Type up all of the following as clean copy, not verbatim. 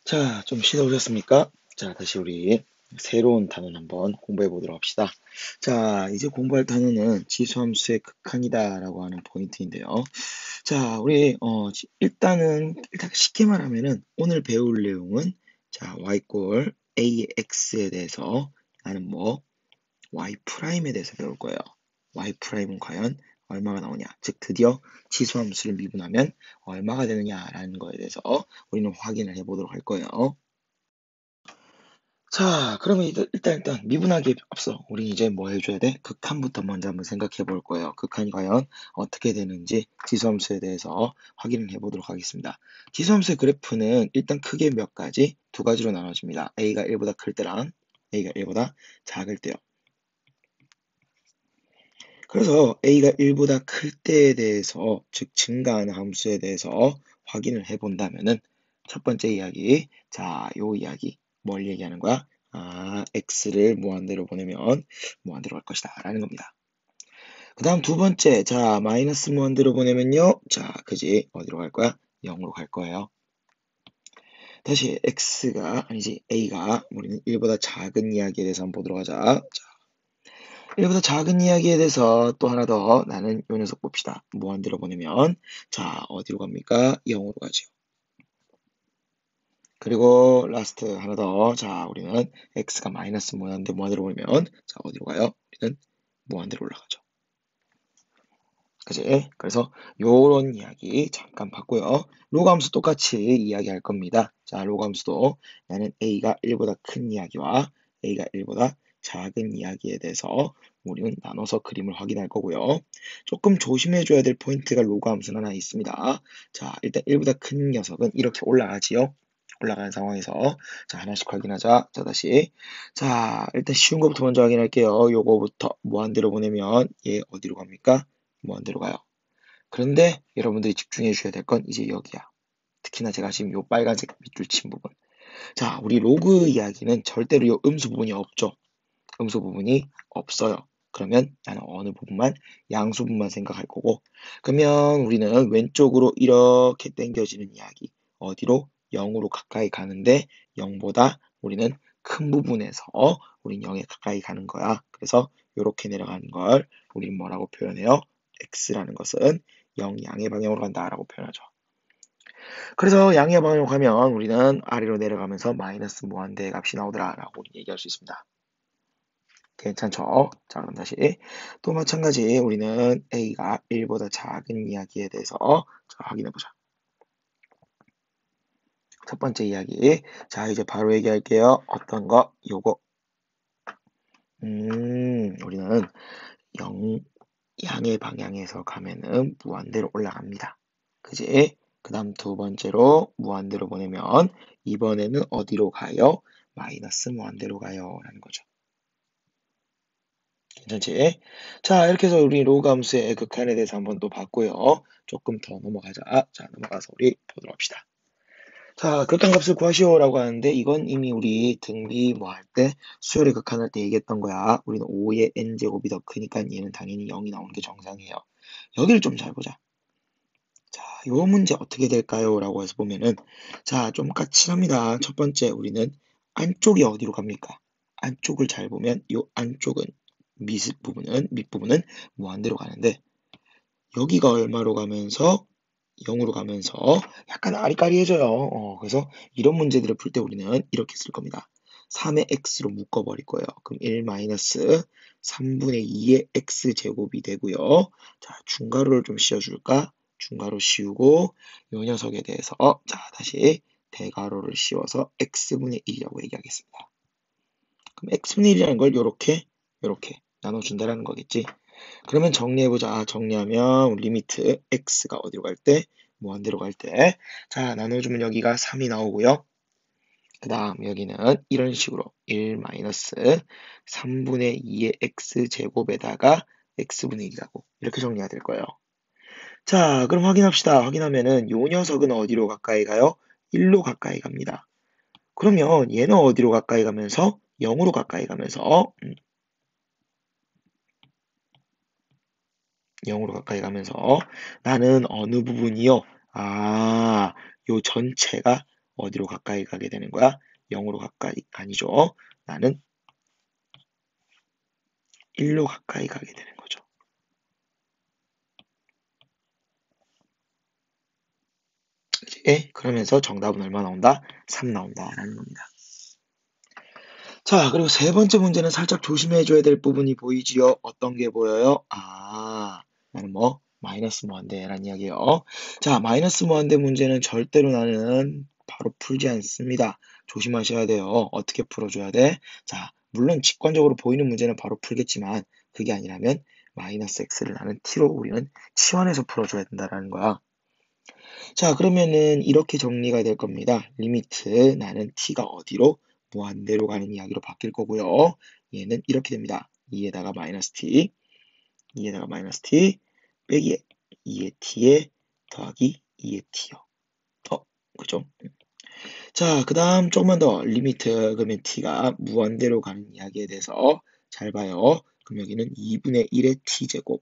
자, 좀 쉬다 오셨습니까? 자, 다시 우리 새로운 단원 한번 공부해 보도록 합시다. 자, 이제 공부할 단어는 지수함수의 극한이다라고 하는 포인트인데요. 자, 우리 일단 쉽게 말하면은 오늘 배울 내용은 자, y꼴 a의 x에 대해서 나는 뭐 y 프라임에 대해서 배울 거예요. y 프라임은 과연 얼마가 나오냐? 즉 드디어 지수함수를 미분하면 얼마가 되느냐라는 거에 대해서 우리는 확인을 해 보도록 할 거예요. 자, 그러면 일단 미분하기에 앞서 우리 이제 뭐 해줘야 돼? 극한부터 먼저 한번 생각해 볼 거예요. 극한이 과연 어떻게 되는지 지수함수에 대해서 확인을 해 보도록 하겠습니다. 지수함수의 그래프는 일단 크게 몇 가지? 두 가지로 나눠집니다. a가 1보다 클 때랑 a가 1보다 작을 때요. 그래서 a가 1보다 클 때에 대해서, 즉 증가하는 함수에 대해서 확인을 해 본다면은 첫 번째 이야기, 자, 요 이야기 뭘 얘기하는 거야? 아, x를 무한대로 보내면 무한대로 갈 것이다 라는 겁니다. 그 다음 두 번째, 자, 마이너스 무한대로 보내면요, 자, 그지, 어디로 갈 거야? 0으로 갈 거예요. 다시 x가 아니지 a가 우리는 1보다 작은 이야기에 대해서 한번 보도록 하자. 자, 1보다 작은 이야기에 대해서 또 하나 더 나는 요 녀석 봅시다. 무한대로 보내면 자, 어디로 갑니까? 0으로 가죠. 그리고 라스트 하나 더. 자, 우리는 x가 마이너스 무한대로 보내면 자, 어디로 가요? 우리는 무한대로 올라가죠. 그지? 그래서 요런 이야기 잠깐 봤고요. 로그 함수 똑같이 이야기할 겁니다. 자, 로그 함수도 나는 a가 1보다 큰 이야기와 a가 1보다 작은 이야기에 대해서 우리는 나눠서 그림을 확인할 거고요. 조금 조심해줘야 될 포인트가 로그 함수는 하나 있습니다. 자, 일단 1보다 큰 녀석은 이렇게 올라가지요. 올라가는 상황에서 자, 하나씩 확인하자. 자, 다시. 자, 일단 쉬운 것부터 먼저 확인할게요. 요거부터 무한대로 보내면 얘 어디로 갑니까? 무한대로 가요. 그런데 여러분들이 집중해 주셔야 될 건 이제 여기야. 특히나 제가 지금 요 빨간색 밑줄 친 부분. 자, 우리 로그 이야기는 절대로 요 음수 부분이 없죠. 음수 부분이 없어요. 그러면 나는 어느 부분만, 양수 부분만 생각할 거고. 그러면 우리는 왼쪽으로 이렇게 당겨지는 이야기. 어디로? 0으로 가까이 가는데 0보다 우리는 큰 부분에서 우린 0에 가까이 가는 거야. 그래서 이렇게 내려가는 걸 우리는 뭐라고 표현해요? x라는 것은 0 양의 방향으로 간다라고 표현하죠. 그래서 양의 방향으로 가면 우리는 아래로 내려가면서 마이너스 무한대의 값이 나오더라라고 얘기할 수 있습니다. 괜찮죠? 자, 그럼 다시 또 마찬가지 우리는 a가 1보다 작은 이야기에 대해서 자, 확인해 보자. 첫 번째 이야기. 자, 이제 바로 얘기할게요. 어떤 거? 요거. 우리는 0 양의 방향에서 가면은 무한대로 올라갑니다. 그지? 그 다음 두 번째로 무한대로 보내면 이번에는 어디로 가요? 마이너스 무한대로 가요. 라는 거죠. 괜찮지? 자, 이렇게 해서 우리 로그 함수의 극한에 대해서 한번 또 봤고요. 조금 더 넘어가자. 자, 넘어가서 우리 보도록 합시다. 자, 극한값을 구하시오라고 하는데 이건 이미 우리 등비 뭐 할 때 수열의 극한할 때 얘기했던 거야. 우리는 5의 n제곱이 더 크니까 얘는 당연히 0이 나오는 게 정상이에요. 여기를 좀 잘 보자. 자, 요 문제 어떻게 될까요? 라고 해서 보면은 자, 좀 까칠합니다. 첫 번째 우리는 안쪽이 어디로 갑니까? 안쪽을 잘 보면 요 안쪽은 밑부분은 무한대로 가는데 여기가 얼마로 가면서 0으로 가면서 약간 아리까리해져요. 그래서 이런 문제들을 풀 때 우리는 이렇게 쓸 겁니다. 3의 x로 묶어버릴 거예요. 그럼 1 마이너스 3분의 2의 x제곱이 되고요. 자, 중괄호를 좀 씌워줄까? 중괄호 씌우고 이 녀석에 대해서 자, 다시 대괄호를 씌워서 x분의 1이라고 얘기하겠습니다. 그럼 x분의 1이라는 걸 요렇게 나눠준다라는 거겠지. 그러면 정리해보자. 정리하면 리미트 x가 어디로 갈 때? 무한대로 갈 때. 자, 나눠주면 여기가 3이 나오고요. 그 다음 여기는 이런 식으로 1 마이너스 3분의 2의 x제곱에다가 x분의 1이라고 이렇게 정리가 될 거예요. 자, 그럼 확인합시다. 확인하면은 요 녀석은 어디로 가까이 가요? 1로 가까이 갑니다. 그러면 얘는 어디로 가까이 가면서 0으로 가까이 가면서 0으로 가까이 가면서 나는 어느 부분이요? 아, 요 전체가 어디로 가까이 가게 되는 거야? 0으로 가까이, 아니죠. 나는 1로 가까이 가게 되는 거죠. 그치? 그러면서 정답은 얼마 나온다? 3 나온다라는 겁니다. 자, 그리고 세 번째 문제는 살짝 조심해줘야 될 부분이 보이지요? 어떤 게 보여요? 나는 마이너스 무한대라는 이야기예요. 자, 마이너스 무한대 문제는 절대로 나는 바로 풀지 않습니다. 조심하셔야 돼요. 어떻게 풀어줘야 돼? 자, 물론 직관적으로 보이는 문제는 바로 풀겠지만 그게 아니라면 마이너스 x를 나는 t로 우리는 치환해서 풀어줘야 된다는 거야. 자, 그러면은 이렇게 정리가 될 겁니다. 리미트 나는 t가 어디로? 무한대로 가는 이야기로 바뀔 거고요. 얘는 이렇게 됩니다. 2에다가 마이너스 t, 2에다가 마이너스 t, 빼기 2의 t에 더하기 2의 t요. 그죠? 자, 그 다음 조금만 더 리미트 그러면 t가 무한대로 가는 이야기에 대해서 잘 봐요. 그럼 여기는 2분의 1의 t제곱,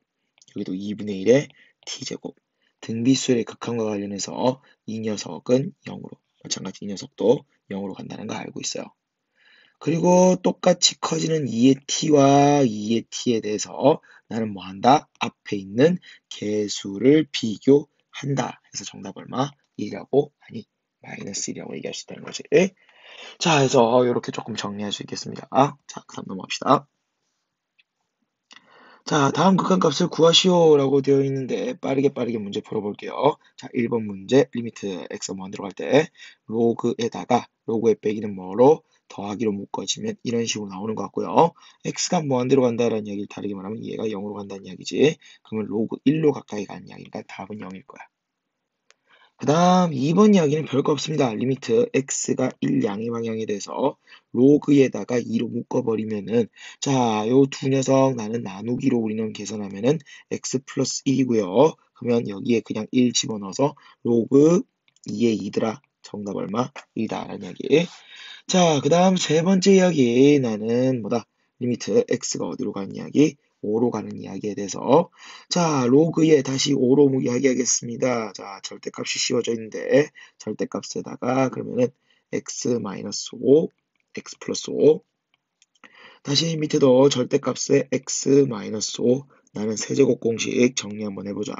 여기도 2분의 1의 t제곱. 등비수열의 극한과 관련해서 이 녀석은 0으로, 마찬가지 이 녀석도 0으로 간다는 거 알고 있어요. 그리고 똑같이 커지는 2의 t와 2의 t에 대해서 나는 뭐 한다? 앞에 있는 개수를 비교한다. 해서 정답 얼마? 1이라고, 아니, 마이너스 1이라고 얘기할 수 있다는 거지. 자, 해서 이렇게 조금 정리할 수 있겠습니다. 자, 그 다음 넘어갑시다. 자, 다음 극한값을 구하시오라고 되어 있는데 빠르게 문제 풀어볼게요. 자, 1번 문제 리미트 x 무한 들어갈 때 로그에다가 로그의 빼기는 뭐로 더하기로 묶어지면 이런 식으로 나오는 것 같고요. x가 무한 들어간다라는 이야기를 다르게 말하면 얘가 0으로 간다는 이야기지. 그러면 로그 1로 가까이 가는 이야기니까 답은 0일 거야. 그 다음 2번 이야기는 별거 없습니다. 리미트 x가 1 양의 방향에 대해서 로그에다가 2로 묶어버리면은 자, 요 두 녀석 나는 나누기로 우리는 계산하면은 x 플러스 1이고요. 그러면 여기에 그냥 1 집어넣어서 로그 2의 2더라. 정답 얼마? 1이다 라는 이야기. 자, 그 다음 세 번째 이야기 나는 뭐다? 리미트 x가 어디로 가는 이야기? 5로 가는 이야기에 대해서 자, 로그에 다시 5로 이야기하겠습니다. 자, 절대값이 씌워져 있는데 절대값에다가 그러면은 x-5, x 플러스 5 다시 밑에도 절대값에 x-5 나는 세제곱 공식 정리 한번 해보자.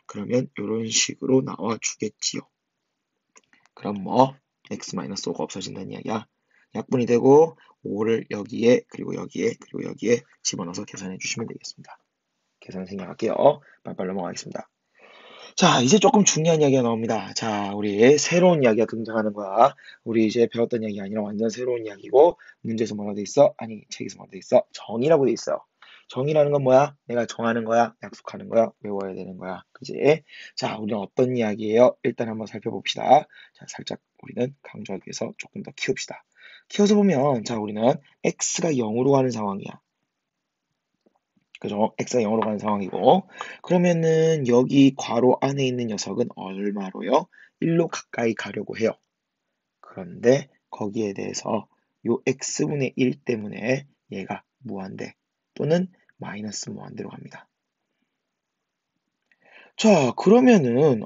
그러면 이런 식으로 나와 주겠지요. 그럼 x-5가 없어진다는 이야기야. 약분이 되고 5를 여기에 그리고 여기에 그리고 여기에 집어넣어서 계산해 주시면 되겠습니다. 계산 생략할게요. 빨빨 넘어가겠습니다. 자, 이제 조금 중요한 이야기가 나옵니다. 자, 우리 새로운 이야기가 등장하는 거야. 우리 이제 배웠던 이야기가 아니라 완전 새로운 이야기고 문제에서 뭐라고 돼 있어? 아니, 책에서 뭐라고 돼 있어? 정의라고 돼 있어요. 정의라는 건 뭐야? 내가 정하는 거야? 약속하는 거야? 외워야 되는 거야. 그지? 자, 우리는 어떤 이야기예요? 일단 한번 살펴봅시다. 자, 살짝 우리는 강조하기 위해서 조금 더 키웁시다. 키워서 보면 자, 우리는 x가 0으로 가는 상황이야. 그죠? x가 0으로 가는 상황이고 그러면은 여기 괄호 안에 있는 녀석은 얼마로요? 1로 가까이 가려고 해요. 그런데 거기에 대해서 요 x분의 1 때문에 얘가 무한대 또는 마이너스 무한대로 갑니다. 자, 그러면은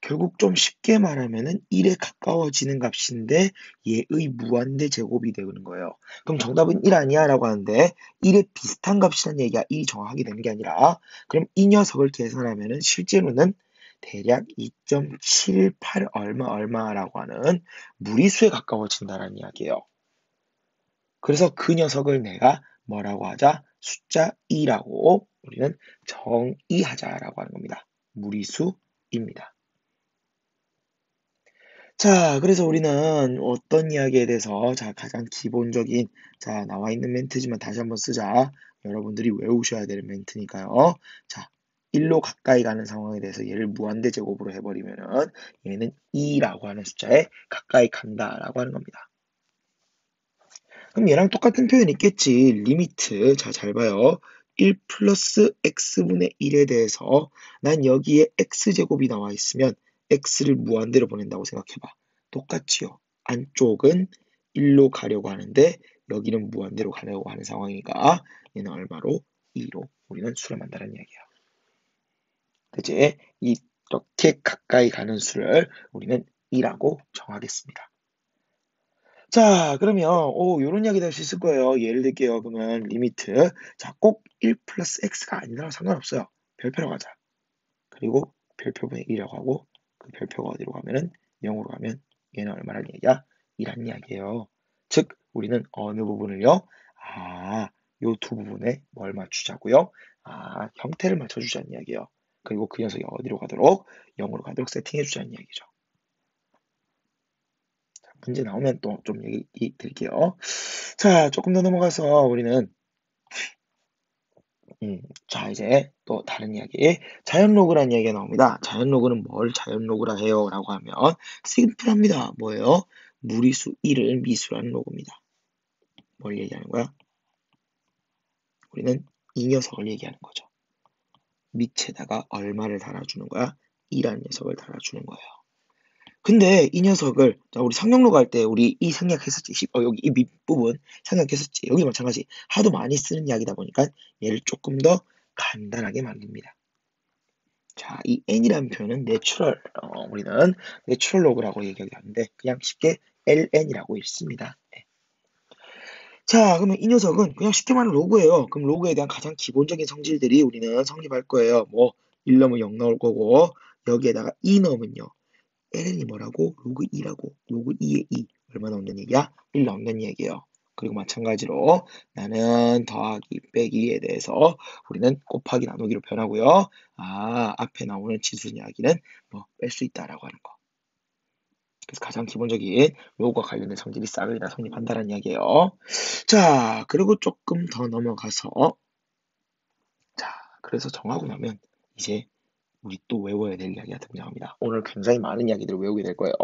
결국 좀 쉽게 말하면은 1에 가까워지는 값인데 얘의 무한대 제곱이 되는 거예요. 그럼 정답은 1 아니야? 라고 하는데 1에 비슷한 값이라는 얘기야. 1이 정확하게 되는 게 아니라 그럼 이 녀석을 계산하면은 실제로는 대략 2.78 얼마라고 하는 무리수에 가까워진다는 이야기예요. 그래서 그 녀석을 내가 뭐라고 하자? 숫자 2라고 우리는 정의하자라고 하는 겁니다. 무리수입니다. 자, 그래서 우리는 어떤 이야기에 대해서 자, 가장 기본적인 자, 나와 있는 멘트지만 다시 한번 쓰자. 여러분들이 외우셔야 되는 멘트니까요. 자, 1로 가까이 가는 상황에 대해서 얘를 무한대 제곱으로 해버리면은 얘는 2라고 하는 숫자에 가까이 간다라고 하는 겁니다. 그럼 얘랑 똑같은 표현이 있겠지. 리미트. 자, 잘 봐요. 1 플러스 x분의 1에 대해서 난 여기에 x제곱이 나와 있으면 x를 무한대로 보낸다고 생각해봐. 똑같지요. 안쪽은 1로 가려고 하는데 여기는 무한대로 가려고 하는 상황이니까 얘는 얼마로? 2로 우리는 수를 만다는 이야기야. 그치? 이렇게 가까이 가는 수를 우리는 2라고 정하겠습니다. 자, 그러면 요런 이야기도 할 수 있을 거예요. 예를 들게요. 그러면 리미트. 자, 꼭 1 플러스 x가 아니더라도 상관없어요. 별표로 가자. 그리고 별표분의 1이라고 하고 그 별표가 어디로 가면은 0으로 가면 얘는 얼마라는 얘기야? 2라는 이야기예요. 즉 우리는 어느 부분을요? 요 두 부분에 뭘 맞추자고요? 형태를 맞춰주자는 이야기예요. 그리고 그 녀석이 어디로 가도록? 0으로 가도록 세팅해주자는 이야기죠. 문제 나오면 또 좀 얘기 드릴게요. 자, 조금 더 넘어가서 우리는 자, 이제 또 다른 이야기. 자연 로그라는 이야기가 나옵니다. 자연 로그는 뭘 자연 로그라 해요? 라고 하면 심플합니다. 뭐예요? 무리수 1을 미수라는 로그입니다. 뭘 얘기하는 거야? 우리는 이 녀석을 얘기하는 거죠. 밑에다가 얼마를 달아주는 거야? 2라는 녀석을 달아주는 거예요. 근데 이 녀석을 자, 우리 상용로그 할 때 우리 이 생략했었지. 여기 이 밑부분 생략했었지. 여기 마찬가지. 하도 많이 쓰는 이야기다 보니까 얘를 조금 더 간단하게 만듭니다. 자, 이 n이라는 표현은 내추럴, 우리는 내추럴 로그라고 얘기하는데 그냥 쉽게 ln이라고 읽습니다. 네. 자, 그러면 이 녀석은 그냥 쉽게 말하면 로그예요. 그럼 로그에 대한 가장 기본적인 성질들이 우리는 성립할 거예요. 뭐 1 넣으면 0 나올 거고 여기에다가 2 넣으면요. ln이 뭐라고? 로그 2라고. 로그 2의 2. 얼마 나온다는 얘기야? 1 나온다는 얘기예요. 그리고 마찬가지로 나는 더하기 빼기에 대해서 우리는 곱하기 나누기로 표현하고요. 앞에 나오는 지수 이야기는 뭐 뺄 수 있다라고 하는 거. 그래서 가장 기본적인 로그와 관련된 성질이 싹을 다 성립한다는 이야기예요. 자, 그리고 조금 더 넘어가서 자, 그래서 정하고 나면 이제 우리 또 외워야 될 이야기가 등장합니다. 오늘 굉장히 많은 이야기들을 외우게 될 거예요.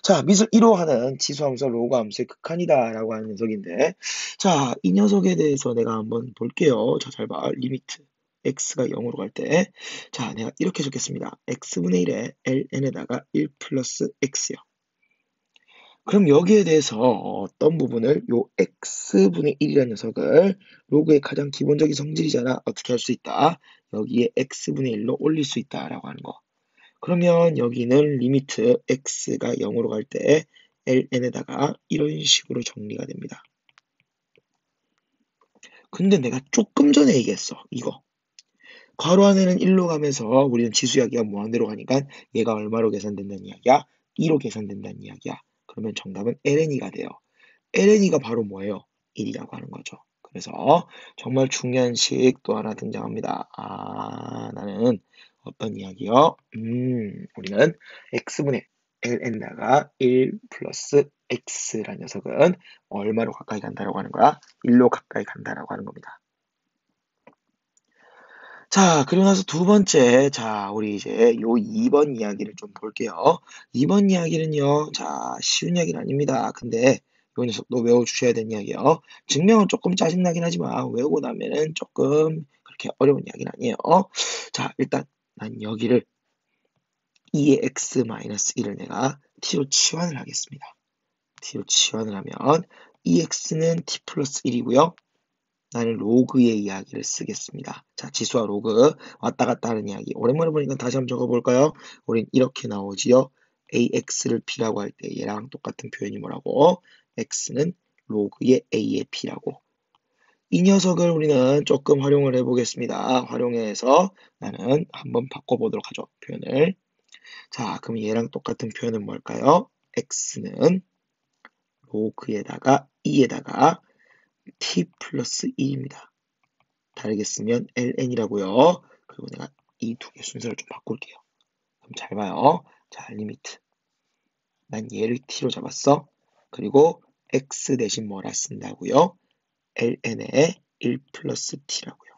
자, 미술 1호 하는 지수함수, 로그함수의 극한이다 라고 하는 녀석인데 자, 이 녀석에 대해서 내가 한번 볼게요. 자, 잘 봐. 리미트 x가 0으로 갈 때 자, 내가 이렇게 적겠습니다. x분의 1에 ln에다가 1 플러스 x요. 그럼 여기에 대해서 어떤 부분을 요 x분의 1이라는 녀석을 로그의 가장 기본적인 성질이잖아. 어떻게 할 수 있다? 여기에 x분의 1로 올릴 수 있다라고 하는 거. 그러면 여기는 리미트 x가 0으로 갈 때 ln에다가 이런 식으로 정리가 됩니다. 근데 내가 조금 전에 얘기했어. 이거. 괄호 안에는 1로 가면서 우리는 지수 이야기가 무한대로 가니까 얘가 얼마로 계산된다는 이야기야? 2로 계산된다는 이야기야. 그러면 정답은 ln이가 돼요. ln이가 바로 뭐예요? 1이라고 하는 거죠. 그래서 정말 중요한 식 또 하나 등장합니다. 나는 어떤 이야기요? 우리는 x분의 ln다가 1 플러스 x라는 녀석은 얼마로 가까이 간다라고 하는 거야? 1로 가까이 간다라고 하는 겁니다. 자, 그리고 나서 두 번째, 자, 우리 이제 요 2번 이야기를 좀 볼게요. 2번 이야기는요, 자, 쉬운 이야기는 아닙니다. 근데 요 녀석도 외워주셔야 되는 이야기예요. 증명은 조금 짜증나긴 하지만 외우고 나면은 조금 그렇게 어려운 이야기는 아니에요. 자, 일단 난 여기를 2의 x-1을 내가 t로 치환을 하겠습니다. t로 치환을 하면 2x는 t 플러스 1이고요. 나는 로그의 이야기를 쓰겠습니다. 자, 지수와 로그 왔다 갔다 하는 이야기. 오랜만에 보니까 다시 한번 적어볼까요? 우린 이렇게 나오지요. ax를 p라고 할 때 얘랑 똑같은 표현이 뭐라고? x는 로그의 a의 p라고. 이 녀석을 우리는 조금 활용을 해보겠습니다. 활용해서 나는 한번 바꿔보도록 하죠. 표현을. 자, 그럼 얘랑 똑같은 표현은 뭘까요? x는 로그에다가 2에다가 t 플러스 2입니다. 다르게 쓰면 ln이라고요. 그리고 내가 이 두 개 순서를 좀 바꿀게요. 그럼 잘 봐요. 자, 리미트. 난 얘를 t로 잡았어. 그리고 x 대신 뭐라 쓴다고요? ln에 1 플러스 t라고요.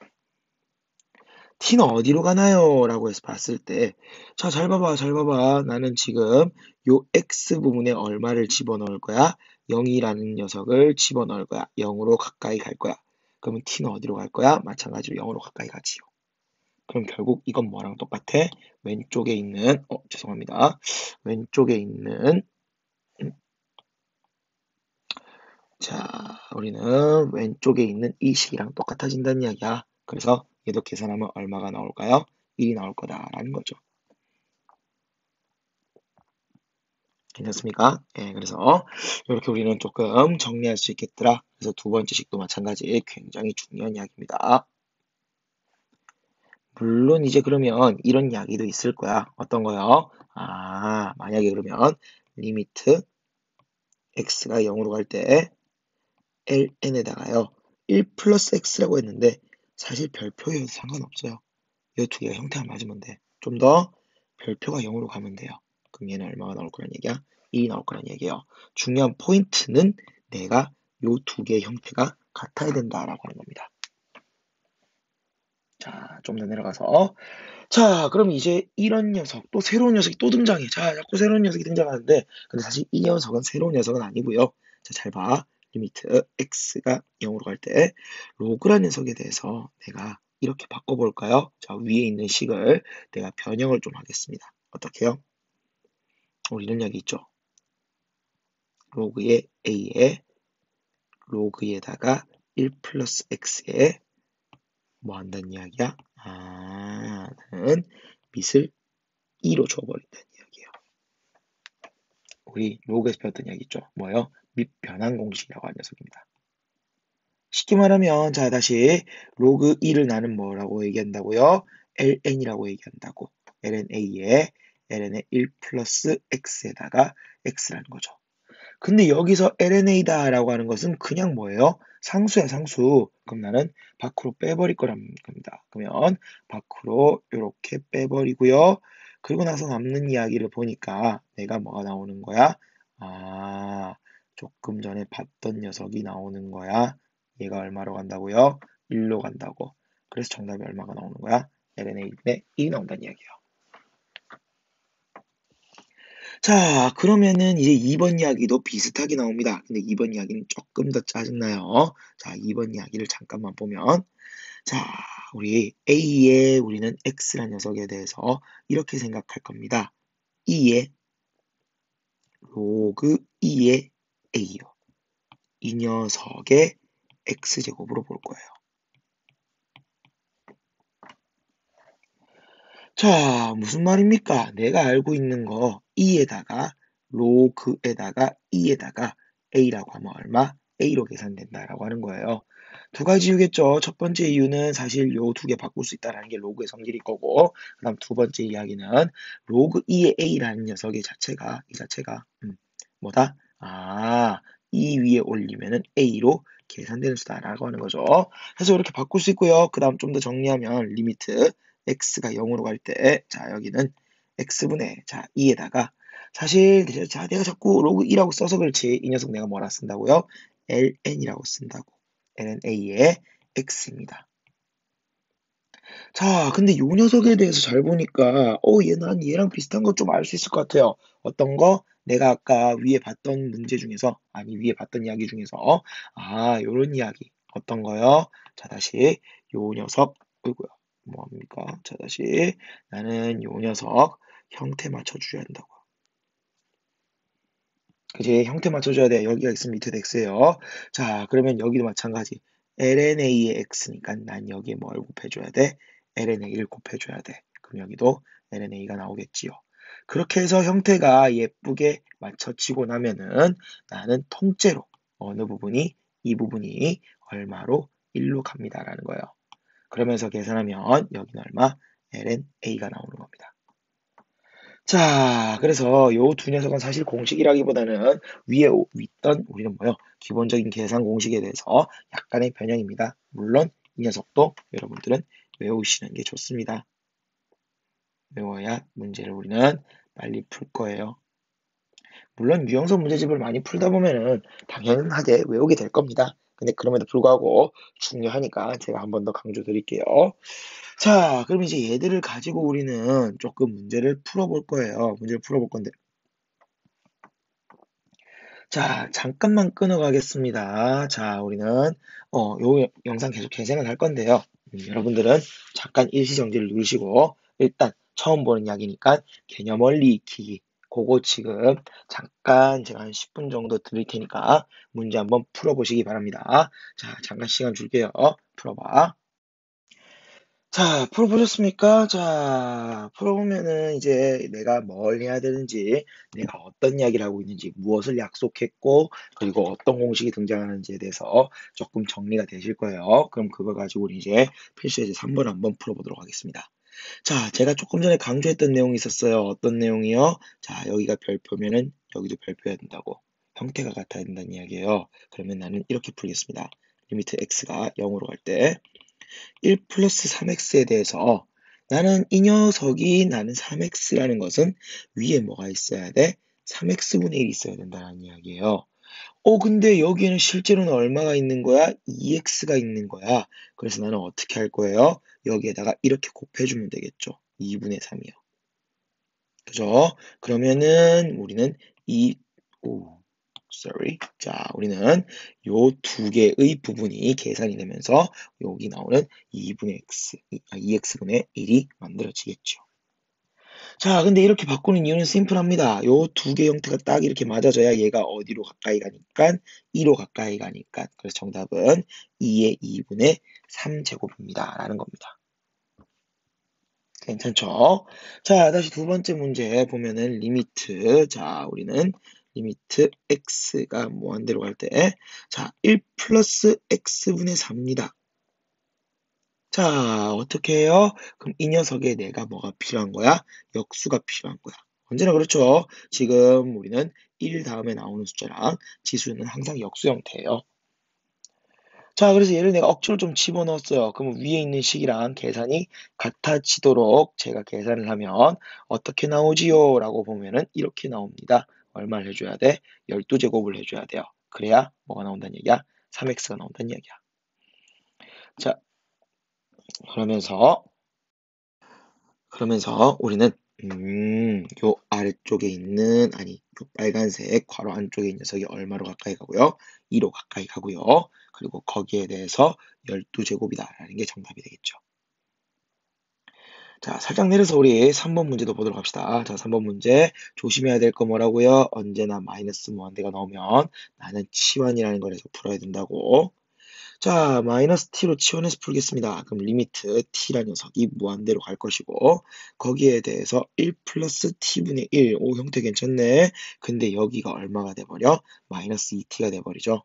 t는 어디로 가나요? 라고 해서 봤을 때, 자, 잘 봐봐, 잘 봐봐. 나는 지금 요 x 부분에 얼마를 집어넣을 거야? 0이라는 녀석을 집어넣을 거야. 0으로 가까이 갈 거야. 그러면 t는 어디로 갈 거야? 마찬가지로 0으로 가까이 가지요. 그럼 결국 이건 뭐랑 똑같아? 왼쪽에 있는, 죄송합니다. 왼쪽에 있는, 자, 우리는 왼쪽에 있는 이 식이랑 똑같아진다는 이야기야. 그래서 얘도 계산하면 얼마가 나올까요? 1이 나올 거다라는 거죠. 괜찮습니까? 예, 그래서 이렇게 우리는 조금 정리할 수 있겠더라. 그래서 두 번째 식도 마찬가지 굉장히 중요한 이야기입니다. 물론 이제 그러면 이런 이야기도 있을 거야. 어떤 거요? 만약에 그러면 리미트 x가 0으로 갈 때 ln에다가요 1 플러스 x라고 했는데 사실 별표여도 상관없어요. 이 두 개가 형태가 맞으면 돼. 좀 더 별표가 0으로 가면 돼요. 그럼 얘는 얼마가 나올 거란 얘기야? 1이 나올 거란 얘기예요. 중요한 포인트는 내가 이 두 개의 형태가 같아야 된다라고 하는 겁니다. 자, 좀 더 내려가서 자, 그럼 이제 이런 녀석, 또 새로운 녀석이 또 등장해. 자, 자꾸 새로운 녀석이 등장하는데, 근데 사실 이 녀석은 새로운 녀석은 아니고요. 자, 잘 봐. 리미트 x가 0으로 갈 때, 로그라는 녀석에 대해서 내가 이렇게 바꿔볼까요? 자, 위에 있는 식을 내가 변형을 좀 하겠습니다. 어떻게요? 우리 이런 이야기 있죠? 로그의 a에 로그에다가 1 플러스 x에 뭐 한다는 이야기야? 는 밑을 2로 줘버린다는 이야기예요. 우리 로그에서 배웠던 이야기 있죠? 뭐예요? 밑변환 공식이라고 하는 녀석입니다. 쉽게 말하면 자 다시 로그 2를 나는 뭐라고 얘기한다고요? ln이라고 얘기한다고. lna에 ln의 1 플러스 x에다가 x라는 거죠. 근데 여기서 lna다라고 하는 것은 그냥 뭐예요? 상수야 상수. 그럼 나는 밖으로 빼버릴 거란 겁니다. 그러면 밖으로 이렇게 빼버리고요. 그리고 나서 남는 이야기를 보니까 내가 뭐가 나오는 거야? 조금 전에 봤던 녀석이 나오는 거야. 얘가 얼마로 간다고요? 1로 간다고. 그래서 정답이 얼마가 나오는 거야? lna인데 2 나온다는 이야기예요. 자, 그러면은 이제 2번 이야기도 비슷하게 나옵니다. 근데 2번 이야기는 조금 더 짜증나요. 자, 2번 이야기를 잠깐만 보면, 자, 우리 A에 우리는 X라는 녀석에 대해서 이렇게 생각할 겁니다. 2의 로그 2의 A요. 이 녀석의 X제곱으로 볼 거예요. 자, 무슨 말입니까? 내가 알고 있는 거 2에다가 로그에다가 2에다가 A라고 하면 얼마? A로 계산된다라고 하는 거예요. 두 가지 이유겠죠. 첫 번째 이유는 사실 요 두 개 바꿀 수 있다라는 게 로그의 성질일 거고, 그 다음 두 번째 이야기는 로그 2의 A라는 녀석의 자체가, 이 자체가, 뭐다? 2 위에 올리면은 A로 계산되는 수다라고 하는 거죠. 그래서 이렇게 바꿀 수 있고요. 그 다음 좀 더 정리하면 리미트 x가 0으로 갈 때, 자, 여기는 x분의, 자, 2에다가, 사실, 자, 내가 자꾸 로그 2라고 써서 그렇지, 이 녀석 내가 뭐라 쓴다고요? ln이라고 쓴다고. lna의 x입니다. 자, 근데 요 녀석에 대해서 잘 보니까, 난 얘랑 비슷한 거 좀 알 수 있을 것 같아요. 어떤 거? 내가 아까 위에 봤던 문제 중에서, 아니, 위에 봤던 이야기 중에서, 요런 이야기. 어떤 거요? 자, 다시, 요 녀석, 어이구야, 뭐합니까? 자, 다시, 나는 요 녀석 형태 맞춰줘야 한다고. 그지? 형태 맞춰줘야 돼. 여기가 있으면 밑에도 x예요. 자, 그러면 여기도 마찬가지. lna의 x니까 난 여기에 뭘 곱해줘야 돼? lna를 곱해줘야 돼. 그럼 여기도 lna가 나오겠지요. 그렇게 해서 형태가 예쁘게 맞춰지고 나면은 나는 통째로 어느 부분이 이 부분이 얼마로 1로 갑니다라는 거예요. 그러면서 계산하면 여기는 얼마? lna가 나오는 겁니다. 자, 그래서 요 두 녀석은 사실 공식이라기보다는 위에 있던 우리는 뭐요? 기본적인 계산 공식에 대해서 약간의 변형입니다. 물론 이 녀석도 여러분들은 외우시는 게 좋습니다. 외워야 문제를 우리는 빨리 풀 거예요. 물론 유형서 문제집을 많이 풀다 보면은 당연하게 외우게 될 겁니다. 근데 그럼에도 불구하고 중요하니까 제가 한 번 더 강조 드릴게요. 자, 그럼 이제 얘들을 가지고 우리는 조금 문제를 풀어볼 거예요. 문제를 풀어볼 건데. 자, 잠깐만 끊어가겠습니다. 자, 우리는, 요 영상 계속 재생을 할 건데요. 여러분들은 잠깐 일시정지를 누르시고, 일단 처음 보는 이야기니까 개념 원리 익히기. 그거 지금 잠깐 제가 한 10분 정도 드릴 테니까 문제 한번 풀어보시기 바랍니다. 자, 잠깐 시간 줄게요. 풀어봐. 자, 풀어보셨습니까? 자, 풀어보면은 이제 내가 뭘 해야 되는지, 내가 어떤 이야기를 하고 있는지, 무엇을 약속했고, 그리고 어떤 공식이 등장하는지에 대해서 조금 정리가 되실 거예요. 그럼 그걸 가지고 우리 이제 필수 예제 3번 한번 풀어보도록 하겠습니다. 자, 제가 조금 전에 강조했던 내용이 있었어요. 어떤 내용이요? 자, 여기가 별표면은 여기도 별표해야 된다고. 형태가 같아야 된다는 이야기예요. 그러면 나는 이렇게 풀겠습니다. 리미트 x가 0으로 갈 때, 1 플러스 3x에 대해서 나는 이 녀석이 나는 3x라는 것은 위에 뭐가 있어야 돼? 3x분의 1이 있어야 된다는 이야기예요. 근데 여기에는 실제로는 얼마가 있는 거야? 2x가 있는 거야. 그래서 나는 어떻게 할 거예요? 여기에다가 이렇게 곱해주면 되겠죠. 2분의 3이요. 그죠? 그러면은 우리는 sorry. 자, 우리는 요 두 개의 부분이 계산이 되면서 여기 나오는 2x분의 1이 만들어지겠죠. 자, 근데 이렇게 바꾸는 이유는 심플합니다. 요 두 개 형태가 딱 이렇게 맞아져야 얘가 어디로 가까이 가니까 2로 가까이 가니까. 그래서 정답은 2의 2분의 3제곱입니다. 라는 겁니다. 괜찮죠? 자, 다시 두 번째 문제 보면은 리미트. 자, 우리는 리미트 x가 무한대로 갈 때, 자, 1 플러스 x분의 4입니다. 자, 어떻게 해요? 그럼 이 녀석에 내가 뭐가 필요한 거야? 역수가 필요한 거야. 언제나 그렇죠. 지금 우리는 1 다음에 나오는 숫자랑 지수는 항상 역수 형태예요. 자, 그래서 얘를 내가 억지로 좀 집어넣었어요. 그럼 위에 있는 식이랑 계산이 같아지도록 제가 계산을 하면 어떻게 나오지요? 라고 보면은 이렇게 나옵니다. 얼마를 해줘야 돼? 12제곱을 해줘야 돼요. 그래야 뭐가 나온다는 얘기야? 3x가 나온다는 얘기야. 자, 그러면서 우리는 요 아래쪽에 있는 요 빨간색 괄호 안쪽에 있는 녀석이 얼마로 가까이 가고요? 2로 가까이 가고요. 그리고 거기에 대해서 12제곱이다라는 게 정답이 되겠죠. 자, 살짝 내려서 우리 3번 문제도 보도록 합시다. 자, 3번 문제 조심해야 될 거 뭐라고요? 언제나 마이너스 무한대가 나오면 나는 치환이라는 걸 해서 풀어야 된다고. 자, 마이너스 t로 치환해서 풀겠습니다. 그럼 리미트 t라는 녀석이 무한대로 갈 것이고 거기에 대해서 1 플러스 t분의 1. 오, 형태 괜찮네. 근데 여기가 얼마가 돼버려? 마이너스 2t가 돼버리죠.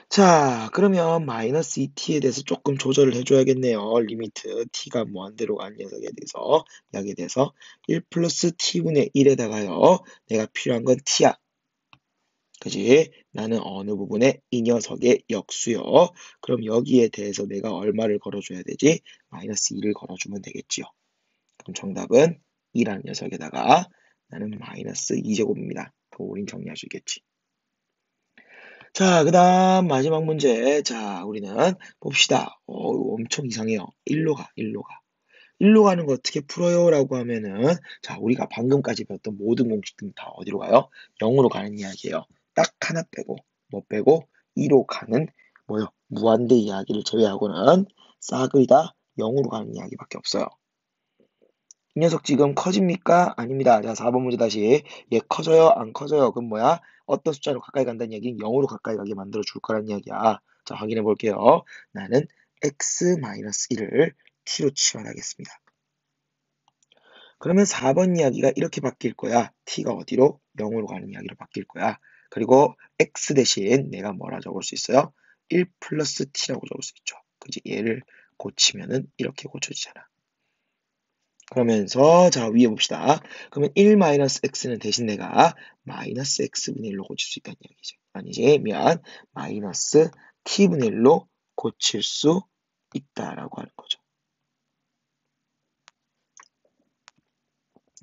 자, 그러면 마이너스 2t에 대해서 조금 조절을 해줘야겠네요. 리미트 t가 무한대로 간 녀석에 대해서 약에 대해서 1 플러스 t분의 1에다가요. 내가 필요한 건 t야. 그지? 나는 어느 부분에 이 녀석의 역수요. 그럼 여기에 대해서 내가 얼마를 걸어줘야 되지? 마이너스 2를 걸어주면 되겠지요. 그럼 정답은 2라는 녀석에다가 나는 마이너스 2제곱입니다. 더 우린 정리할 수 있겠지. 자, 그 다음 마지막 문제. 자, 우리는 봅시다. 엄청 이상해요. 1로 가, 1로 가. 1로 가는 거 어떻게 풀어요? 라고 하면은, 자, 우리가 방금까지 배웠던 모든 공식들은 다 어디로 가요? 0으로 가는 이야기예요. 딱 하나 빼고, 뭐 빼고, 2로 가는, 뭐요? 무한대 이야기를 제외하고는 싹을 다 0으로 가는 이야기밖에 없어요. 이 녀석 지금 커집니까? 아닙니다. 자, 4번 문제 다시. 얘 커져요? 안 커져요? 그럼 뭐야? 어떤 숫자로 가까이 간다는 얘기는 0으로 가까이 가게 만들어 줄 거란 이야기야. 자, 확인해 볼게요. 나는 x-1을 t로 치환하겠습니다. 그러면 4번 이야기가 이렇게 바뀔 거야. t가 어디로? 0으로 가는 이야기로 바뀔 거야. 그리고 x 대신 내가 뭐라 적을 수 있어요? 1 플러스 t라고 적을 수 있죠. 그지? 얘를 고치면은 이렇게 고쳐지잖아. 그러면서 자 위에 봅시다. 그러면 1 마이너스 x는 대신 내가 마이너스 x분의 1로 고칠 수 있다는 이야기죠. 아니지, 미안. 마이너스 t분의 1로 고칠 수 있다라고 하는 거죠.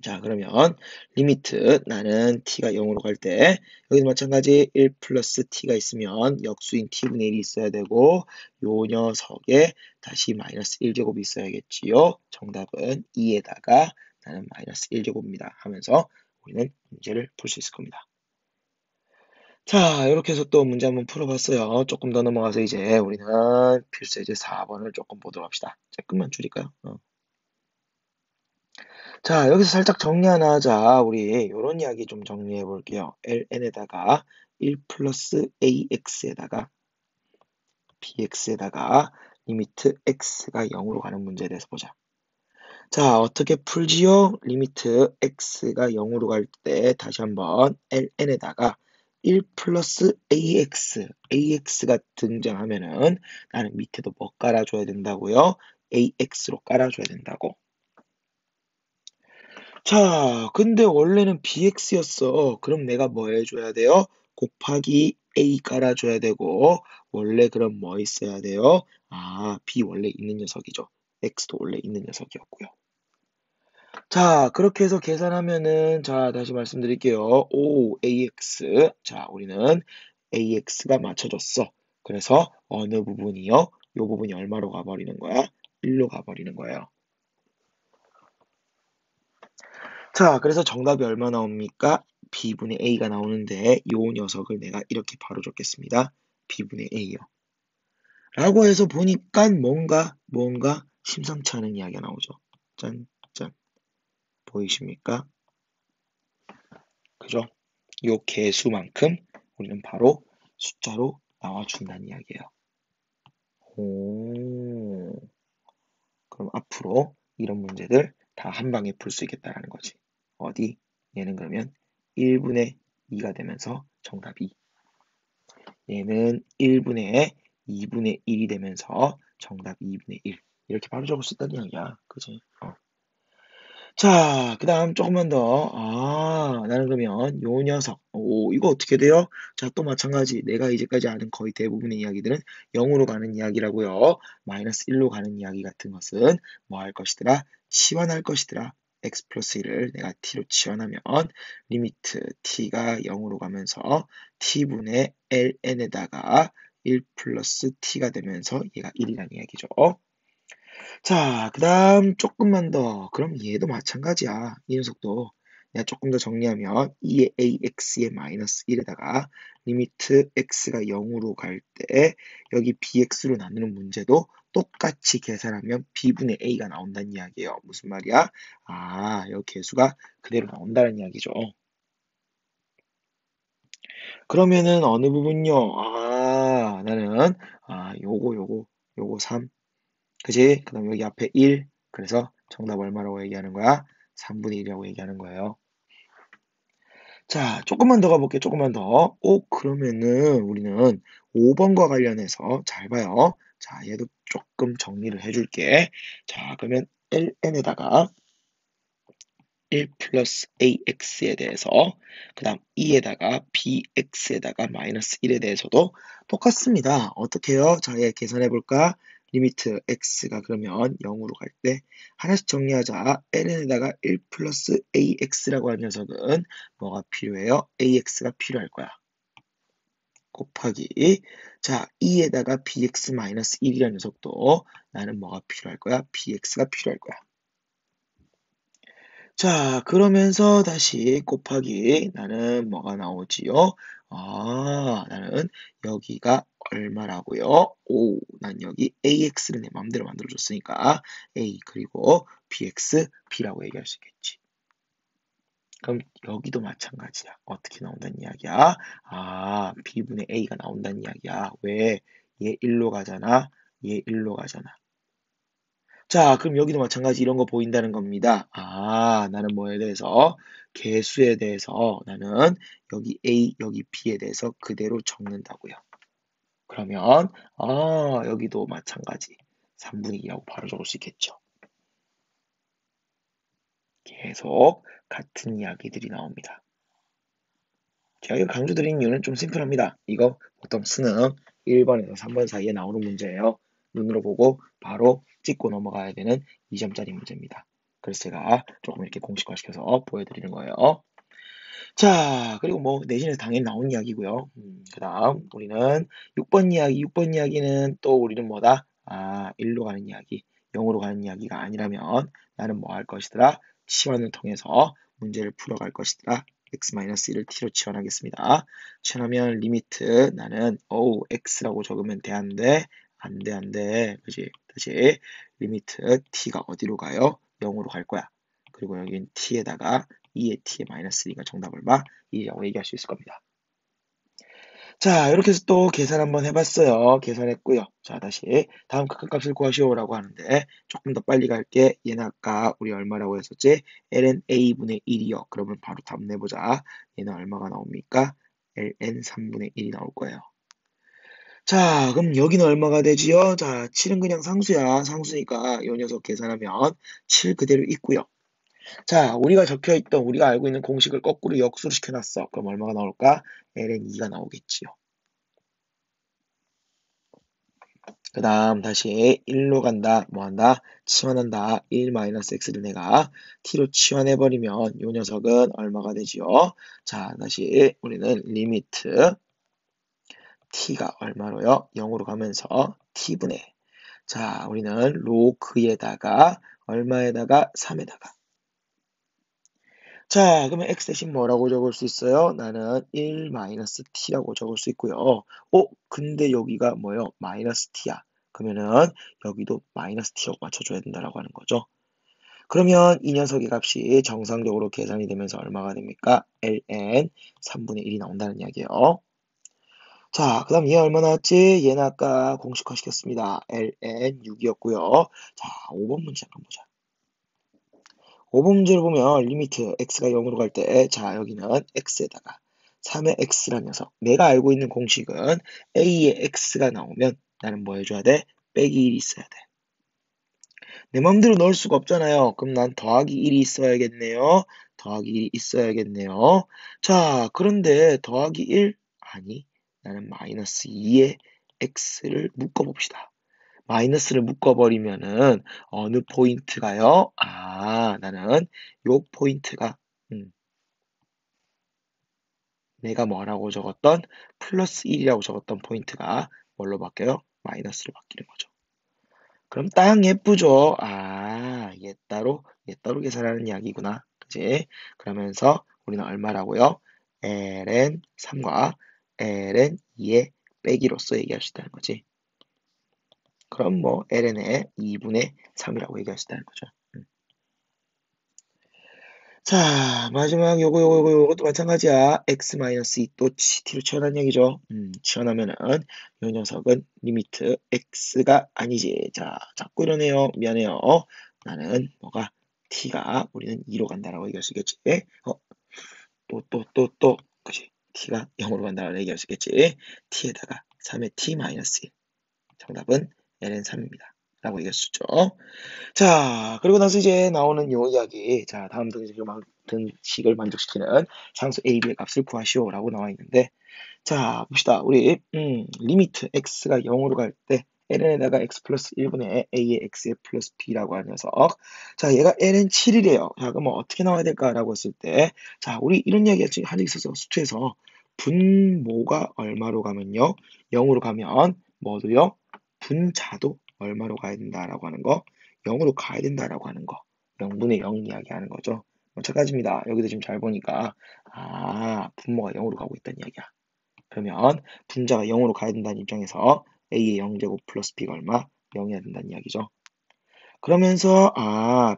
자, 그러면 리미트 나는 t가 0으로 갈 때 여기도 마찬가지 1 플러스 t가 있으면 역수인 t분의 1이 있어야 되고 요 녀석에 다시 마이너스 1제곱이 있어야겠지요. 정답은 2에다가 나는 마이너스 1제곱입니다 하면서 우리는 문제를 풀 수 있을 겁니다. 자, 이렇게 해서 또 문제 한번 풀어봤어요. 조금 더 넘어가서 이제 우리는 필수 예제 4번을 조금 보도록 합시다. 조금만 줄일까요? 자, 여기서 살짝 정리 하나 하자. 우리 요런 이야기 좀 정리해 볼게요. ln에다가 1 플러스 ax에다가 bx에다가 리미트 x가 0으로 가는 문제에 대해서 보자. 자, 어떻게 풀지요? 리미트 x가 0으로 갈 때 다시 한번 ln에다가 1 플러스 ax가 등장하면은 나는 밑에도 뭐 깔아줘야 된다고요? ax로 깔아줘야 된다고. 자, 근데 원래는 bx였어. 그럼 내가 뭐 해줘야 돼요? 곱하기 a 깔아줘야 되고, 원래 그럼 뭐 있어야 돼요? 아, b 원래 있는 녀석이죠. x도 원래 있는 녀석이었고요. 자, 그렇게 해서 계산하면은, 자, 다시 말씀드릴게요. 5ax. 자, 우리는 ax가 맞춰졌어. 그래서 어느 부분이요? 요 부분이 얼마로 가버리는 거야? 1로 가버리는 거예요. 자, 그래서 정답이 얼마 나옵니까? b분의 a가 나오는데 요 녀석을 내가 이렇게 바로 적겠습니다. b분의 a요. 라고 해서 보니까 뭔가 심상치 않은 이야기가 나오죠. 짠, 짠. 보이십니까? 그죠? 요 개수만큼 우리는 바로 숫자로 나와준다는 이야기예요. 오, 그럼 앞으로 이런 문제들 다 한 방에 풀 수 있겠다라는 거지. 어디? 얘는 그러면 1분의 2가 되면서 정답이, 얘는 1분의 2분의 1이 되면서 정답 2분의 1. 이렇게 바로 적을 수 있다는 이야기야. 그지? 자, 그 다음 조금만 더. 아, 나는 그러면 요 녀석. 오, 이거 어떻게 돼요? 자, 또 마찬가지. 내가 이제까지 아는 거의 대부분의 이야기들은 0으로 가는 이야기라고요. 마이너스 1로 가는 이야기 같은 것은 뭐 할 것이더라? 치환할 것이더라. x 플러스 1을 내가 t로 치환하면 리미트 t가 0으로 가면서 t분의 ln에다가 1 플러스 t가 되면서 얘가 1이라는 이야기죠. 자, 그 다음 조금만 더. 그럼 얘도 마찬가지야. 이 녀석도. 내가 조금 더 정리하면 2의 ax의 마이너스 1에다가 리미트 x가 0으로 갈 때 여기 bx로 나누는 문제도 똑같이 계산하면 b분의 a가 나온다는 이야기예요. 무슨 말이야? 아, 여기 개수가 그대로 나온다는 이야기죠. 그러면은 어느 부분요? 아, 나는 요거 3. 그지? 그 다음 여기 앞에 1. 그래서 정답 얼마라고 얘기하는 거야? 3분의 1이라고 얘기하는 거예요. 자, 조금만 더 가볼게요. 조금만 더. 그러면은 우리는 5번과 관련해서 잘 봐요. 자, 얘도 조금 정리를 해줄게. 자, 그러면 ln에다가 1 플러스 ax에 대해서, 그 다음 2에다가 bx에다가 마이너스 1에 대해서도 똑같습니다. 어떻게 해요? 자, 얘 계산해 볼까? 리미트 x가 그러면 0으로 갈 때 하나씩 정리하자. ln에다가 1 플러스 ax라고 하는 녀석은 뭐가 필요해요? ax가 필요할 거야. 곱하기, 자, 2에다가 bx 마이너스 1이라는 녀석도 나는 뭐가 필요할 거야? bx가 필요할 거야. 자, 그러면서 다시 곱하기, 나는 뭐가 나오지요? 아, 나는 여기가 얼마라고요? 오, 난 여기 AX를 내 마음대로 만들어줬으니까 A 그리고 BX, B라고 얘기할 수 있겠지. 그럼 여기도 마찬가지야. 어떻게 나온다는 이야기야? 아, B분의 A가 나온다는 이야기야. 왜? 얘 1로 가잖아. 얘 1로 가잖아. 자, 그럼 여기도 마찬가지 이런 거 보인다는 겁니다. 아, 나는 뭐에 대해서? 개수에 대해서 나는 여기 A, 여기 B에 대해서 그대로 적는다고요. 그러면, 아, 여기도 마찬가지. 3분의 2라고 바로 적을 수 있겠죠. 계속 같은 이야기들이 나옵니다. 제가 이거 강조드리는 이유는 좀 심플합니다. 이거 보통 수능 1번에서 3번 사이에 나오는 문제예요. 눈으로 보고 바로 찍고 넘어가야 되는 2점짜리 문제입니다. 그래서 제가 조금 이렇게 공식화시켜서 보여드리는 거예요. 자, 그리고 뭐 내신에서 당연히 나온 이야기고요. 그 다음 우리는 6번 이야기. 6번 이야기는 또 우리는 뭐다? 아, 1로 가는 이야기, 0으로 가는 이야기가 아니라면 나는 뭐 할 것이더라? 치환을 통해서 문제를 풀어갈 것이더라. x-1을 t로 치환하겠습니다. 치환하면 리미트, 나는 x라고 적으면 돼, 안 돼? 안 돼, 안 돼. 그지? 다시 리미트 t가 어디로 가요? 0으로 갈 거야. 그리고 여긴 t에다가 2의 t의 마이너스 2가 정답 얼마? 2라고 얘기할 수 있을 겁니다. 자, 이렇게 해서 또 계산 한번 해봤어요. 계산했고요. 자, 다시 다음 극한값을 구하시오라고 하는데 조금 더 빨리 갈게. 얘는 아까 우리 얼마라고 했었지? ln a분의 1이요. 그러면 바로 답 내보자. 얘는 얼마가 나옵니까? ln 3분의 1이 나올 거예요. 자, 그럼 여기는 얼마가 되지요? 자, 7은 그냥 상수야. 상수니까 이 녀석 계산하면 7 그대로 있고요. 자, 우리가 알고 있는 공식을 거꾸로 역수로 시켜놨어. 그럼 얼마가 나올까? ln 2가 나오겠지요. 그 다음 다시 1로 간다. 뭐 한다? 치환한다. 1-x를 내가 t로 치환해버리면 이 녀석은 얼마가 되지요? 자, 다시 우리는 리미트 t가 얼마로요? 0으로 가면서 t분의 자, 우리는 로그에다가 얼마에다가 3에다가 자, 그러면 x 대신 뭐라고 적을 수 있어요? 나는 1-t라고 적을 수 있고요. 근데 여기가 뭐예요? 마이너스 t야. 그러면은 여기도 마이너스 t라고 맞춰줘야 된다라고 하는 거죠. 그러면 이 녀석의 값이 정상적으로 계산이 되면서 얼마가 됩니까? ln 3분의 1이 나온다는 이야기예요. 자, 그 다음 얘 얼마 나왔지? 얘는 아까 공식화 시켰습니다. ln 6이었고요. 자, 5번 문제 한번 보자. 5번 문제를 보면 리미트 x가 0으로 갈 때, 자, 여기는 x에다가 3의 x라는 녀석. 내가 알고 있는 공식은 a의 x가 나오면 나는 뭐 해줘야 돼? 빼기 1이 있어야 돼. 내 맘대로 넣을 수가 없잖아요. 그럼 난 더하기 1이 있어야겠네요. 더하기 1이 있어야겠네요. 자, 그런데 더하기 1? 아니, 나는 마이너스 2의 x를 묶어봅시다. 마이너스를 묶어버리면은 어느 포인트가요? 나는 요 포인트가 내가 뭐라고 적었던 플러스 1이라고 적었던 포인트가 뭘로 바뀌어요? 마이너스로 바뀌는 거죠. 그럼 딱 예쁘죠? 얘 따로 계산하는 이야기구나. 그지? 그러면서 우리는 얼마라고요? ln 3과 ln 2의 빼기로서 얘기할 수 있다는 거지. 그럼 뭐 ln의 2분의 3이라고 얘기할 수 있다는 거죠. 자, 마지막 요것도 마찬가지야. x-2 또 t로 치환한 얘기죠. 치환하면은 요 녀석은 리미트 x가 아니지. 자, 자꾸 이러네요. 미안해요. 나는 뭐가 t가 우리는 2로 간다라고 얘기할 수 있겠지. 그지? t가 0으로 간다라고 얘기할 수 있겠지. t에다가 3의 t-1. 정답은 ln 3입니다. 라고 얘기할 수 있죠. 자, 그리고 나서 이제 나오는 요 이야기. 자, 다음 등식을 만족시키는 상수 a, b의 값을 구하시오라고 나와 있는데, 자, 봅시다. 우리, 리미트 x가 0으로 갈 때, ln에다가 x 플러스 1분의 a의 x의 플러스 b라고 하는 녀석. 자, 얘가 ln 7이래요. 자, 그럼 어떻게 나와야 될까라고 했을 때, 자, 우리 이런 이야기 한 적 있었어. 수투에서. 분모가 얼마로 가면요? 0으로 가면, 뭐도요? 분자도 얼마로 가야 된다라고 하는 거. 0으로 가야 된다라고 하는 거. 0분의 0 이야기하는 거죠. 마찬가지입니다. 여기도 지금 잘 보니까 분모가 0으로 가고 있다는 이야기야. 그러면 분자가 0으로 가야 된다는 입장에서 a의 0제곱 플러스 b가 얼마? 0이어야 된다는 이야기죠. 그러면서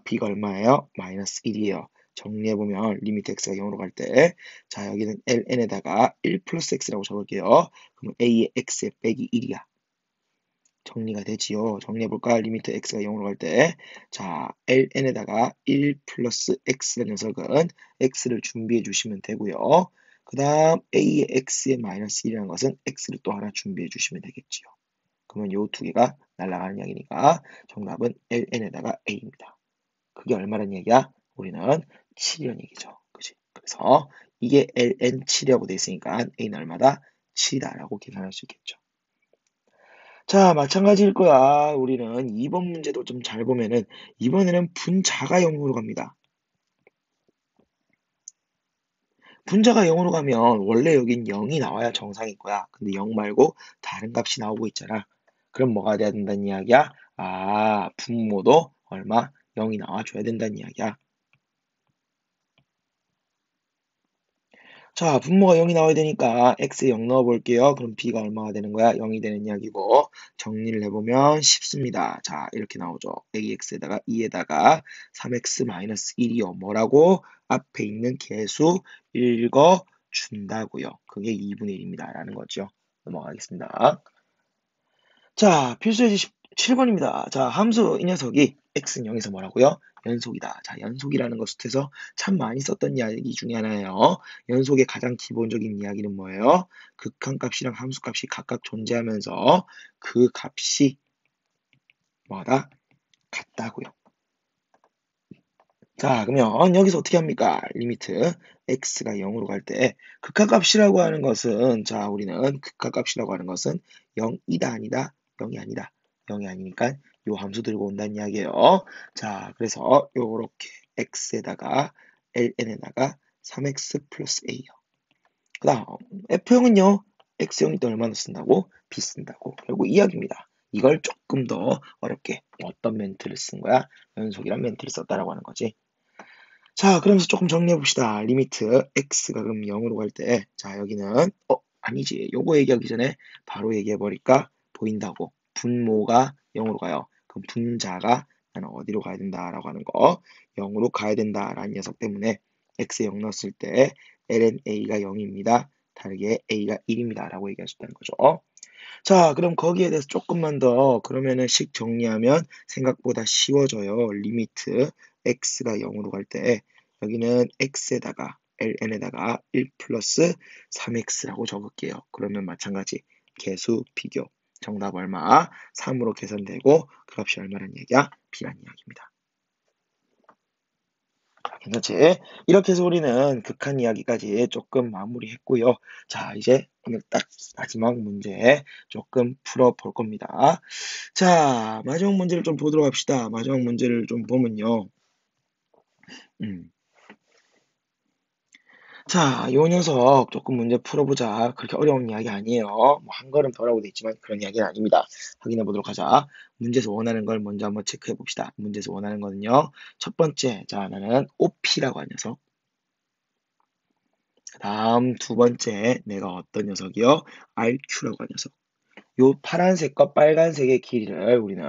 b가 얼마예요? 마이너스 1이에요. 정리해보면 리미트 x가 0으로 갈 때, 자, 여기는 ln에다가 1 플러스 x라고 적을게요. 그럼 a의 x에 빼기 1이야. 정리가 되지요. 정리해볼까? 리미트 x가 0으로 갈 때, 자, ln에다가 1 플러스 x라는 녀석은 x를 준비해 주시면 되고요. 그 다음 a의 x의 마이너스 1이라는 것은 x를 또 하나 준비해 주시면 되겠지요. 그러면 요 두 개가 날아가는 이야기니까 정답은 ln에다가 a입니다. 그게 얼마란 얘기야? 우리는 7이란 얘기죠. 그치? 그래서 이게 ln 7이라고 돼 있으니까 a는 얼마다? 7이다라고 계산할 수 있겠죠. 자, 마찬가지일 거야. 우리는 2번 문제도 좀 잘 보면은 이번에는 분자가 0으로 갑니다. 분자가 0으로 가면 원래 여긴 0이 나와야 정상일 거야. 근데 0 말고 다른 값이 나오고 있잖아. 그럼 뭐가 돼야 된다는 이야기야? 분모도 얼마? 0이 나와줘야 된다는 이야기야. 자, 분모가 0이 나와야 되니까 x에 0 넣어볼게요. 그럼 b가 얼마가 되는 거야? 0이 되는 이야기고 정리를 해보면 쉽습니다. 자, 이렇게 나오죠. ax에다가 2에다가 3x-1이요. 뭐라고? 앞에 있는 계수 읽어주세요. 준다고요. 그게 2분의 1입니다. 라는 거죠. 넘어가겠습니다. 자, 필수예제 17번입니다. 자, 함수 이 녀석이 x는 0에서 뭐라고요? 연속이다. 자, 연속이라는 것 수트에서 참 많이 썼던 이야기 중에 하나예요. 연속의 가장 기본적인 이야기는 뭐예요? 극한값이랑 함수값이 각각 존재하면서 그 값이 뭐다? 같다고요. 자, 그러면 여기서 어떻게 합니까? 리미트 x가 0으로 갈 때 극한값이라고 하는 것은 자, 우리는 극한값이라고 하는 것은 0이다 아니다? 0이 아니다. 0이 아니니까 요 함수 들고 온다는 이야기예요. 자, 그래서 요렇게 x에다가 ln에다가 3x 플러스 a요. 그 다음 f형은요. x형일 때 얼마나 쓴다고? b 쓴다고. 결국 이야기입니다. 이걸 조금 더 어렵게 어떤 멘트를 쓴 거야? 연속이란 멘트를 썼다라고 하는 거지. 자, 그러면서 조금 정리해 봅시다. 리미트 x가 그럼 0으로 갈 때, 자, 여기는 아니지. 요거 얘기하기 전에 바로 얘기해 버릴까? 보인다고. 분모가 0으로 가요. 그럼 분자가 나는 어디로 가야 된다라고 하는 거. 0으로 가야 된다라는 녀석 때문에 x에 0 넣었을 때 ln a가 0입니다. 다르게 a가 1입니다. 라고 얘기할 수 있다는 거죠. 자, 그럼 거기에 대해서 조금만 더 그러면은 식 정리하면 생각보다 쉬워져요. 리미트 x가 0으로 갈 때 여기는 x에다가 ln에다가 1 플러스 3x라고 적을게요. 그러면 마찬가지 개수 비교 정답 얼마? 3으로 계산되고 그 값이 얼마란 얘기야? b란 이야기입니다. 괜찮지? 이렇게 해서 우리는 극한 이야기까지 조금 마무리했고요. 자, 이제 오늘 딱 마지막 문제 조금 풀어볼 겁니다. 자, 마지막 문제를 좀 보도록 합시다. 마지막 문제를 좀 보면요. 자, 요 녀석 조금 문제 풀어보자. 그렇게 어려운 이야기 아니에요. 뭐 한 걸음 더라고 돼 있지만 그런 이야기는 아닙니다. 확인해 보도록 하자. 문제에서 원하는 걸 먼저 한번 체크해 봅시다. 문제에서 원하는 거는요. 첫 번째, 자, 나는 OP라고 한 녀석. 다음 두 번째 내가 어떤 녀석이요? RQ라고 하는 녀석. 요 파란색과 빨간색의 길이를 우리는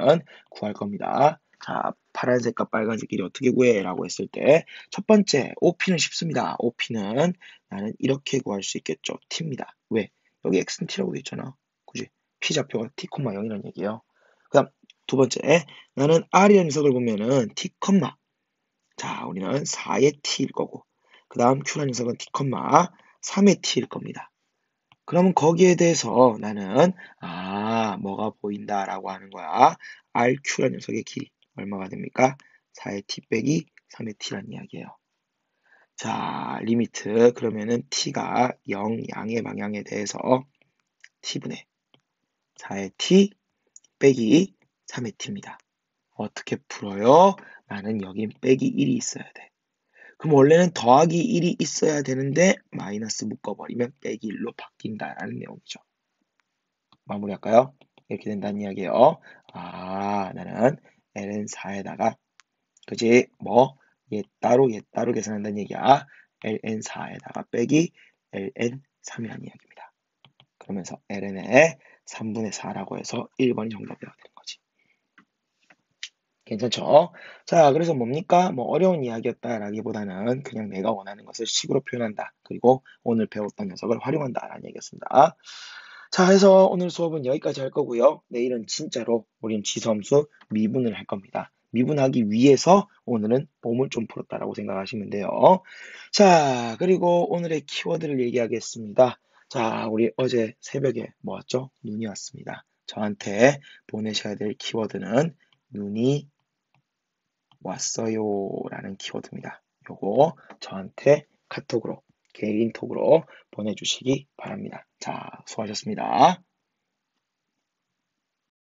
구할 겁니다. 자, 파란색과 빨간색 길이 어떻게 구해? 라고 했을 때 첫 번째 OP는 쉽습니다. OP는 나는 이렇게 구할 수 있겠죠. T입니다. 왜? 여기 X는 T라고 돼 있잖아. 그지? P좌표가 T, 0이라는 얘기예요. 그 다음 두 번째 나는 R이라는 녀석을 보면은 T, 자, 우리는 4의 T일 거고 그 다음 Q라는 녀석은 T, 3의 T일 겁니다. 그러면 거기에 대해서 나는 뭐가 보인다라고 하는 거야. RQ라는 녀석의 길이 얼마가 됩니까? 4의 T 빼기 3의 T라는 이야기예요. 자, 리미트 그러면은 T가 0 양의 방향에 대해서 T분의 4의 T 빼기 3의 T입니다. 어떻게 풀어요? 나는 여긴 빼기 1이 있어야 돼. 그럼 원래는 더하기 1이 있어야 되는데 마이너스 묶어버리면 빼기 1로 바뀐다라는 내용이죠. 마무리할까요? 이렇게 된다는 이야기예요. 나는 ln4에다가 그지 얘 따로 계산한다는 얘기야. ln4에다가 빼기 ln3이라는 이야기입니다. 그러면서 ln의 3분의 4라고 해서 1번이 정답이 되는 거지. 괜찮죠? 자, 그래서 뭡니까? 뭐 어려운 이야기였다라기보다는 그냥 내가 원하는 것을 식으로 표현한다. 그리고 오늘 배웠던 녀석을 활용한다라는 얘기였습니다. 자, 해서 오늘 수업은 여기까지 할 거고요. 내일은 진짜로 우린 지수함수 미분을 할 겁니다. 미분하기 위해서 오늘은 몸을 좀 풀었다라고 생각하시면 돼요. 자, 그리고 오늘의 키워드를 얘기하겠습니다. 자, 우리 어제 새벽에 뭐 왔죠? 눈이 왔습니다. 저한테 보내셔야 될 키워드는 눈이 왔어요 라는 키워드입니다. 요거 저한테 카톡으로 개인톡으로 보내주시기 바랍니다. 자, 수고하셨습니다.